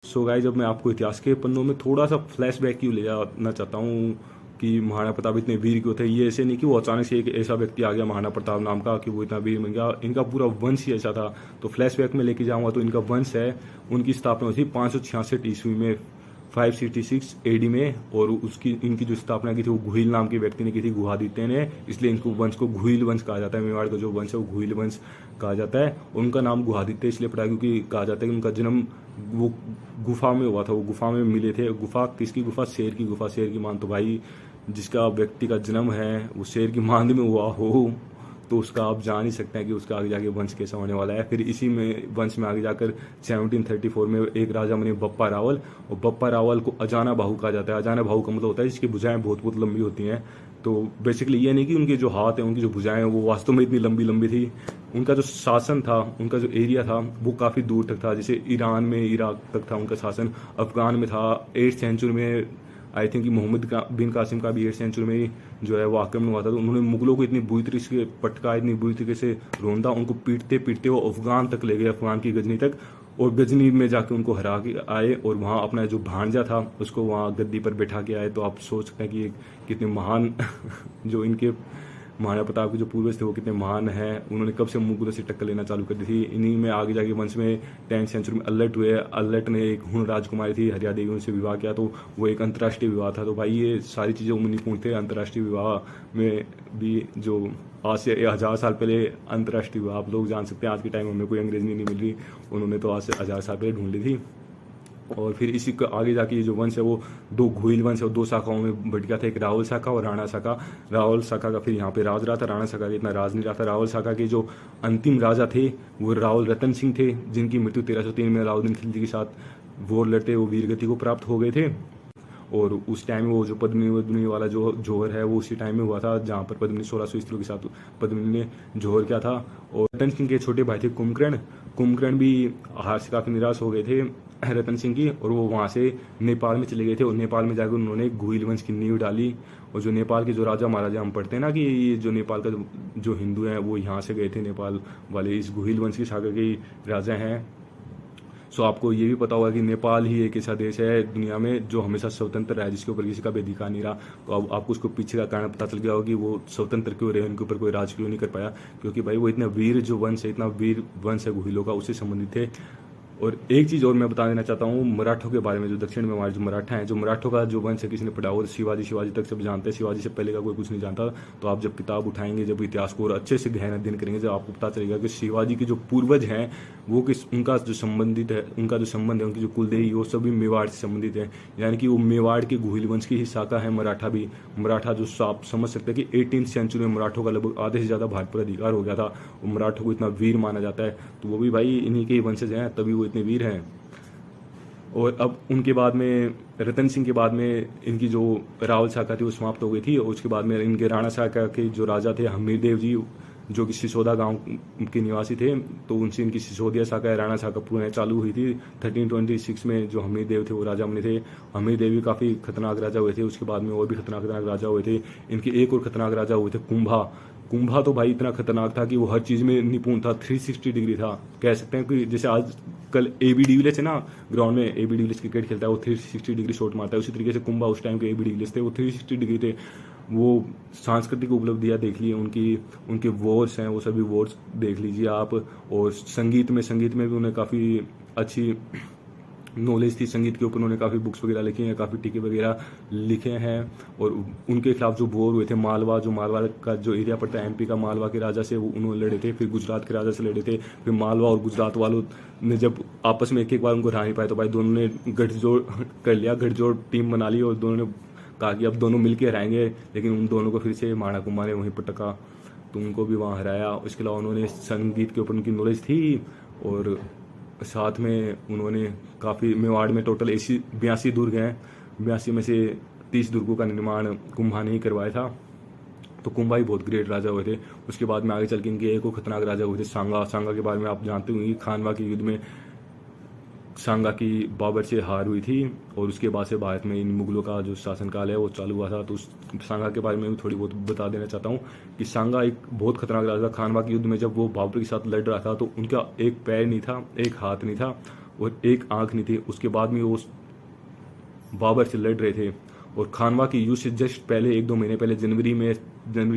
So guys, जब मैं आपको इतिहास के पन्नों में थोड़ा सा फ्लैशबैक क्यों ले जाना चाहता हूँ कि महाराणा प्रताप इतने वीर क्यों थे। ये ऐसे नहीं कि वो अचानक से एक ऐसा व्यक्ति आ गया महाराणा प्रताप नाम का कि वो इतना वीर बन गया, इनका पूरा वंश ही ऐसा था। तो फ्लैशबैक में लेके जाऊंगा तो इनका वंश है, उनकी स्थापना हुई थी 566 ईस्वी में, 566 एडी में। और उसकी इनकी जो स्थापना की थी वो घुइल नाम के व्यक्ति ने की थी, गुहादित्य ने, इसलिए इनको वंश को घुइल वंश कहा जाता है। मेवाड़ का जो वंश है वो घुइल वंश कहा जाता है। उनका नाम गुहादित्य इसलिए पड़ा क्योंकि कहा जाता है कि उनका जन्म वो गुफा में हुआ था, वो गुफा में मिले थे। गुफा किसकी गुफा? शेर की गुफा। शेर की मान तो भाई जिसका व्यक्ति का जन्म है वो शेर की मांद में हुआ हो तो उसका आप जान ही सकते हैं कि उसका आगे जाके वंश कैसा होने वाला है। फिर इसी में वंश में आगे जाकर 1734 में एक राजा बने बप्पा रावल, और बप्पा रावल को अजाना बाहु कहा जाता है। अजाना बाहु का मतलब होता है जिसकी भुजाएं बहुत बहुत लंबी होती हैं। तो बेसिकली ये नहीं कि उनके जो हाथ हैं, उनकी जो भुजाएं हैं वो वास्तव में इतनी लंबी लंबी थी। उनका जो शासन था, उनका जो एरिया था वो काफ़ी दूर तक था, जैसे ईरान में, इराक तक था उनका शासन, अफगान में था। 8th सेंचुरी में आई थिंक मोहम्मद बिन कासिम का भी 8th सेंचुरी में जो है वो आक्रमण हुआ था। तो उन्होंने मुगलों को इतनी बुरी तरीके से पटका, इतनी बुरी तरीके से रोंदा, उनको पीटते पीटते वो अफगान तक ले गए, अफगान की गजनी तक। और गजनी में जाके उनको हरा के आए और वहाँ अपना जो भांजा था उसको वहाँ गद्दी पर बैठा के आए। तो आप सोच सकते हैं कि कितने महान जो इनके महाराणा प्रताप के जो पूर्वज थे वो कितने महान हैं। उन्होंने कब से मुगलों से टक्कर लेना चालू कर दी थी। इन्हीं में आगे जाके वंश में 10th सेंचुरी में अल्लट हुए। अल्लट ने एक हुन राजकुमारी थी हरिया देवी, उनसे विवाह किया, तो वो एक अंतर्राष्ट्रीय विवाह था। तो भाई ये सारी चीज़ें निपुण थे अंतर्राष्ट्रीय विवाह में भी। जो आज से 1000 साल पहले अंतर्राष्ट्रीय विवाह आप लोग जान सकते हैं, आज के टाइम में हमें कोई अंग्रेजी नहीं मिल रही, उन्होंने तो आज से 1000 साल पहले ढूंढ ली थी। और फिर इसी का आगे जाके ये जो वंश है वो 2 घुइल वंश है, वो 2 शाखाओं में बट गया था, एक रावल शाखा और राणा शाखा। रावल शाखा का फिर यहाँ पे राज रहा था, राणा शाखा का इतना राज नहीं रहा था। रावल शाखा के जो अंतिम राजा थे वो रावल रतन सिंह थे, जिनकी मृत्यु 1303 में अलाउद्दीन खिलजी के साथ वॉर लड़ते वो वीरगति को प्राप्त हो गए थे। और उस टाइम में वो जो पद्मिनी वाला जो जोहर है वो उसी टाइम में हुआ था जहाँ पर पद्मिनी 1600 स्त्रियों के साथ पद्मिनी ने जोहर किया था। और रतन सिंह के छोटे भाई थे कुंभकर्ण। कुंभकर्ण भी हार से काफ़ी निराश हो गए थे रतन सिंह की, और वो वहाँ से नेपाल में चले गए थे। और नेपाल में जाकर उन्होंने घुइल वंश की नींव डाली। और जो नेपाल के जो राजा महाराजा हम पढ़ते हैं ना कि ये जो नेपाल का जो हिंदू हैं वो यहाँ से गए थे, नेपाल वाले इस घुइल वंश की शाखा के राजा हैं। सो आपको ये भी पता होगा कि नेपाल ही एक ऐसा देश है दुनिया में जो हमेशा स्वतंत्र रहा है, जिसके ऊपर किसी का भी अधिकार नहीं रहा। तो अब आपको उसको पीछे का कारण पता चल गया होगा कि वो स्वतंत्र क्यों रहे, उनके ऊपर कोई राज क्यों नहीं कर पाया, क्योंकि भाई वो इतना वीर जो वंश है, इतना वीर वंश है घुइलों का, उससे संबंधित थे। और एक चीज़ और मैं बता देना चाहता हूँ मराठों के बारे में। जो दक्षिण में हमारे जो मराठा हैं, जो मराठों का जो वंश है किसी ने पढ़ा हो, शिवाजी तक सब जानते हैं। शिवाजी से पहले का कोई कुछ नहीं जानता। तो आप जब किताब उठाएंगे, जब इतिहास को और अच्छे से गहन अध्ययन करेंगे, जब आपको पता चलेगा कि शिवाजी के जो पूर्वज हैं वो उनका जो संबंधित है, उनका जो संबंध है, उनकी जो कुलदेवी वो सभी मेवाड़ से संबंधित है। यानी कि वो मेवाड़ के घुइल वंश की ही शाखा है मराठा भी। मराठा जो आप समझ सकते हैं कि 18th सेंचुरी में मराठों का लगभग आधे से ज़्यादा भारत पर अधिकार हो गया था। वो मराठों को इतना वीर माना जाता है, तो वो भी भाई इन्हीं के ही वंशज हैं, तभी वो इतने वीर हैं। और अब उनके बाद में रतन सिंह के बाद में इनकी जो रावल शाखा थी वो समाप्त हो गई थी। और उसके बाद में इनके राणा शाखा के जो राजा थे हमीरदेव जी, जो कि सिसोदा गांव के निवासी थे, तो उनसे इनकी सिसोदिया शाखा राणा शाखा पुनः चालू हुई थी। 1326 में जो हमीरदेव थे वो राजा बने थे। हमीरदेव भी काफ़ी खतरनाक राजा हुए थे। उसके बाद में और भी खतरनाक राजा हुए थे। इनके एक और खतरनाक राजा हुए थे कुंभा। कुंभा तो भाई इतना खतरनाक था कि वो हर चीज़ में निपुण था, 360 डिग्री था। कह सकते हैं कि जैसे आज कल AB डिविलियर्स है ना, ग्राउंड में AB डिविलियर्स क्रिकेट खेलता है, वो 360 डिग्री शॉट मारता है, उसी तरीके से कुंभा उस टाइम के AB डिविलियर्स थे, वो 360 डिग्री थे। वो सांस्कृतिक उपलब्धियाँ देख ली उनकी, उनके वॉर्स हैं वो सभी वॉर्स देख लीजिए आप। और संगीत में भी उन्हें काफ़ी अच्छी नॉलेज थी। संगीत के ऊपर उन्होंने काफ़ी बुक्स वगैरह लिखी हैं, काफ़ी टीके वगैरह लिखे हैं। और उनके खिलाफ जो वॉर हुए थे, मालवा का जो एरिया पड़ता है MP का, मालवा के राजा से वो उन्होंने लड़े थे। फिर गुजरात के राजा से लड़े थे। फिर मालवा और गुजरात वालों ने जब आपस में एक बार उनको हरा नहीं पाए तो भाई दोनों ने गठजोड़ कर लिया, गठजोड़ टीम बना ली और दोनों ने कहा कि अब दोनों मिल के हराएंगे। लेकिन उन दोनों को फिर से महाराणा कुंभा ने वहीं पर टका, तो उनको भी वहाँ हराया। उसके अलावा उन्होंने संगीत के ऊपर उनकी नॉलेज थी। और साथ में उन्होंने काफ़ी मेवाड़ में टोटल 82 दुर्ग हैं, 82 में से 30 दुर्गों का निर्माण कुंभा ने ही करवाया था। तो कुंभा ही बहुत ग्रेट राजा हुए थे। उसके बाद में आगे चल के इनके एक और खतरनाक राजा हुए थे सांगा। सांगा के बारे में आप जानते होंगे, खानवा के युद्ध में सांगा की बाबर से हार हुई थी। और उसके बाद से भारत में इन मुगलों का जो शासनकाल है वो चालू हुआ था। तो उस सांगा के बारे में भी थोड़ी बहुत बता देना चाहता हूँ कि सांगा एक बहुत खतरनाक राजा था। खानवा के युद्ध में जब वो बाबर के साथ लड़ रहा था तो उनका एक पैर नहीं था, एक हाथ नहीं था, और एक आंख नहीं थी। उसके बाद में वो बाबर से लड़ रहे थे। और खानवा के युद्ध से जस्ट पहले 1-2 महीने पहले जनवरी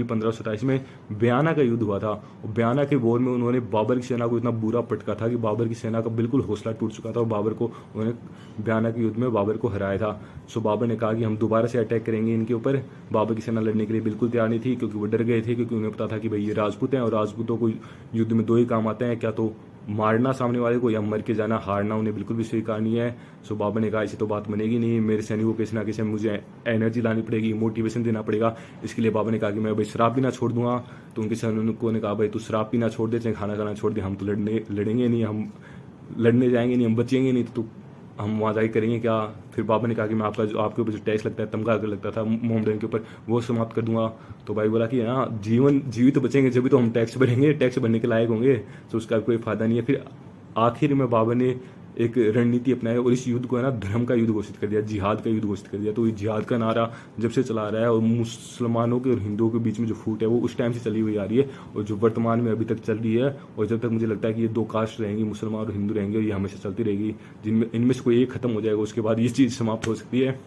1527 में बयाना का युद्ध हुआ था। और बयाना के वॉर में उन्होंने बाबर की सेना को इतना बुरा पटका था कि बाबर की सेना का बिल्कुल हौसला टूट चुका था और बाबर को उन्होंने बयाना के युद्ध में बाबर को हराया था। सो बाबर ने कहा कि हम दोबारा से अटैक करेंगे इनके ऊपर। बाबर की सेना लड़ने के लिए बिल्कुल तैयार नहीं थी, क्योंकि वो डर गए थे, क्योंकि उन्हें पता था कि भाई ये राजपूत हैं और राजपूतों को युद्ध में 2 ही काम आते हैं, क्या तो मारना सामने वाले को या मर के जाना। हारना उन्हें बिल्कुल भी स्वीकार नहीं है। सो बाबर ने कहा ऐसी तो बात बनेगी नहीं, मेरे सैनिकों को किसी ना किसी मुझे एनर्जी लानी पड़ेगी, मोटिवेशन देना पड़ेगा। इसके लिए बाबर ने कहा कि मैं भाई शराब पीना छोड़ दूंगा। तो उनके सैनिकों ने कहा भाई तू शराब पीना छोड़ दे, चाहे खाना खाना छोड़ दे, हम तो लड़ेंगे नहीं, हम लड़ने जाएंगे नहीं, हम बचेंगे नहीं, तो हम वहाँ जाके करेंगे क्या। फिर बाबर ने कहा कि मैं आपके ऊपर जो टैक्स लगता है, तमगा कर लगता था मोमडन के ऊपर, वो समाप्त कर दूंगा। तो भाई बोला कि हाँ जीवित बचेंगे जब भी तो हम टैक्स भरेंगे, टैक्स भरने के लायक होंगे, तो उसका कोई फायदा नहीं है। फिर आखिर में बाबर ने एक रणनीति अपनाई और इस युद्ध को है ना धर्म का युद्ध घोषित कर दिया, जिहाद का युद्ध घोषित कर दिया। तो ये जिहाद का नारा जब से चला आ रहा है और मुसलमानों के और हिंदुओं के बीच में जो फूट है वो उस टाइम से चली हुई आ रही है और जो वर्तमान में अभी तक चल रही है। और जब तक मुझे लगता है कि ये 2 कास्ट रहेंगी, मुसलमान और हिंदू रहेंगे, और ये हमेशा चलती रहेगी। जिनमें इनमें से कोई एक खत्म हो जाएगा, उसके बाद ये चीज़ समाप्त हो सकती है।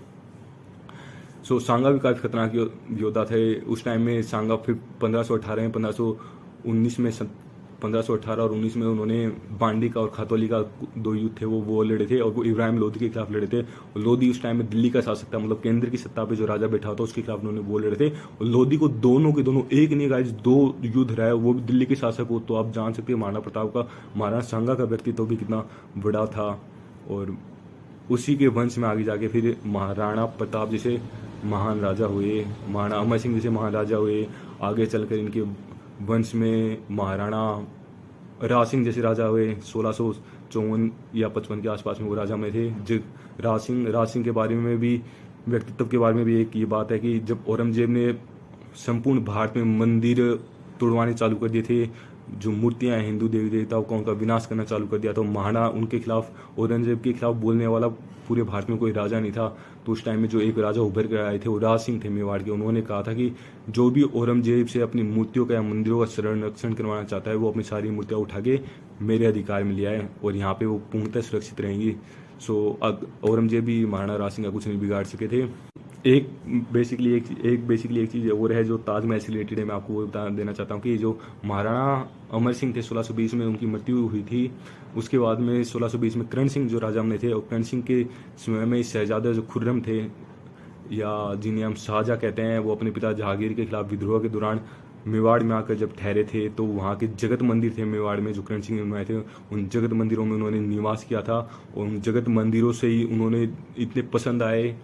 सो सांगा भी काफ़ी खतरनाक योद्धा थे उस टाइम में। सांगा फिर 1518 में 1519 में 1518 और 19 में उन्होंने बांडी का और खातौली का 2 युद्ध थे वो लड़े थे और वो इब्राहिम लोदी के खिलाफ लड़े थे। और लोदी उस टाइम में दिल्ली का शासक था, मतलब केंद्र की सत्ता पे जो राजा बैठा था उसके खिलाफ उन्होंने वो लड़े थे। और लोदी को दोनों के दोनों एक नहीं गाइस 2 युद्ध रहा है, वो भी दिल्ली के शासक हो। तो आप जान सकते हैं महाराणा प्रताप का, महाराणा सांगा का व्यक्तित्व भी कितना बड़ा था। और उसी के वंश में आगे जाके फिर महाराणा प्रताप जैसे महान राजा हुए, महाराणा अमर सिंह जैसे महान राजा हुए। आगे चलकर इनके वंश में महाराणा राज सिंह जैसे राजा हुए। 1654 या 55 के आसपास में वो राजा में थे। राज सिंह के बारे में भी, व्यक्तित्व के बारे में भी एक ये बात है कि जब औरंगजेब ने संपूर्ण भारत में मंदिर तोड़वाने चालू कर दिए थे, जो मूर्तियां हैं हिंदू देवी देवताओं का, उनका विनाश करना चालू कर दिया, तो महाराणा उनके खिलाफ, औरंगजेब के खिलाफ बोलने वाला पूरे भारत में कोई राजा नहीं था। तो उस टाइम में जो एक राजा उभर कर आए थे वो राज सिंह थे मेवाड़ के। उन्होंने कहा था कि जो भी औरंगजेब से अपनी मूर्तियों का या मंदिरों का संरक्षण करवाना चाहता है वो अपनी सारी मूर्तियां उठा के मेरे अधिकार में ले आए और यहाँ पे वो पूर्णतः सुरक्षित रहेंगी। सो औरंगजेब भी महाराणा राज सिंह का कुछ नहीं बिगाड़ सके थे। एक बेसिकली एक चीज़ और है जो ताजमहल से रिलेटेड है, मैं आपको वो बता देना चाहता हूँ कि जो महाराणा अमर सिंह थे 1620 में उनकी मृत्यु हुई थी। उसके बाद में 1620 में करण सिंह जो राजा में थे, और करण सिंह के समय में शहजादा जो खुर्रम थे या जिन्हें हम शाहजहाँ कहते हैं, वो अपने पिता जहांगीर के खिलाफ विद्रोह के दौरान मेवाड़ में आकर जब ठहरे थे, तो वहाँ के जगत मंदिर थे मेवाड़ में जो करण सिंह ने बनवाए थे, उन जगत मंदिरों में उन्होंने निवास किया था। और उन जगत मंदिरों से ही उन्होंने इतने पसंद आए,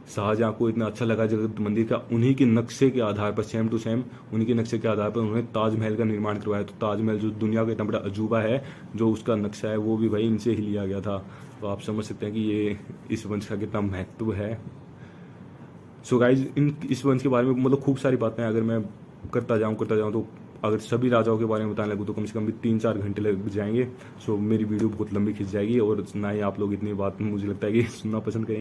शाहजहाँ को इतना अच्छा लगा जगत मंदिर का, उन्हीं के नक्शे के आधार पर सेम टू सेम उन्हीं के नक्शे के आधार पर उन्होंने ताजमहल का निर्माण करवाया। तो ताजमहल जो दुनिया का इतना बड़ा अजूबा है, जो उसका नक्शा है वो भी भाई इनसे ही लिया गया था। तो आप समझ सकते हैं कि ये इस वंश का कितना महत्व है। सो गाइज इस वंश के बारे में मतलब खूब सारी बातें अगर मैं करता जाऊँ तो अगर सभी राजाओं के बारे में बताने लगूँ तो कम से कम भी 3-4 घंटे लग जाएंगे। सो मेरी वीडियो बहुत लंबी खिंच जाएगी और ना ही आप लोग इतनी बात मुझे लगता है कि सुनना पसंद करेंगे।